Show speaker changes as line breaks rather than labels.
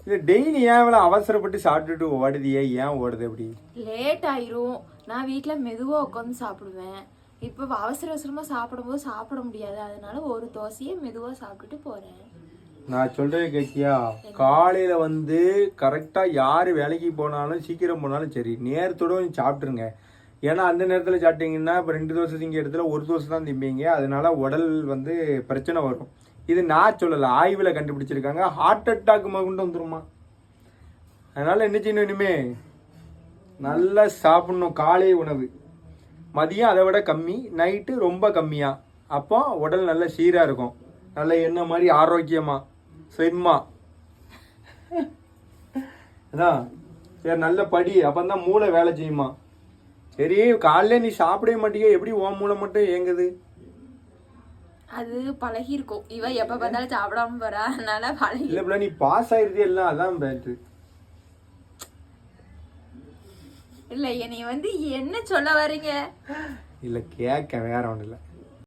இல்லை டெய்லி ஏன் இவ்வளோ அவசரப்பட்டு சாப்பிட்டுட்டு ஓடுதியே, ஏன் ஓடுது அப்படி?
லேட் ஆயிரும். நான் வீட்டில் மெதுவாக உட்காந்து சாப்பிடுவேன். இப்போ அவசர அவசரமாக சாப்பிடும்போது சாப்பிட முடியாது, அதனால ஒரு தோசையை மெதுவாக சாப்பிட்டுட்டு போகிறேன்.
நான் சொல்றது கேட்கியா? காலையில வந்து கரெக்டா யாரு வேலைக்கு போனாலும் சீக்கிரம் போனாலும் சரி நேரத்தோட சாப்பிட்டுருங்க. ஏன்னா அந்த நேரத்தில் சாப்பிட்டீங்கன்னா இப்போ 2 தோசை திங்க இடத்துல 1 தோசை தான் திம்பீங்க. அதனால உடல் வந்து பிரச்சனை வரும். இது நான் சொல்லலை, ஆய்வில் கண்டுபிடிச்சிருக்காங்க. ஹார்ட் அட்டாக் கொண்டு வந்துருமா. அதனால என்ன செய்யணும், இனிமே நல்லா சாப்பிடணும். காலை உணவு மதியம் அதை விட கம்மி, நைட்டு ரொம்ப கம்மியா. அப்போ உடல் நல்ல சீராக இருக்கும், நல்ல எண்ணெய் மாதிரி ஆரோக்கியமா சரிம்மா. அதான் சரி, நல்ல படி, அப்பந்தான் மூளை வேலை செய்யுமா. சரி, காலைல நீ சாப்பிடவே மாட்டீங்க, எப்படி உன் மூளை மட்டும் ஏங்குது?
அது பழகி இருக்கும். இவ எப்ப பார்த்தாலும் சாப்பிடாம போறா, அதனால பழகி.
இல்ல நீ பாஸ் ஆயிருது எல்லாம், அதான் பேட்டு.
இல்ல நீ வந்து என்ன சொல்ல வரீங்க?
இல்ல கேட்க வேற ஒண்ணு இல்ல.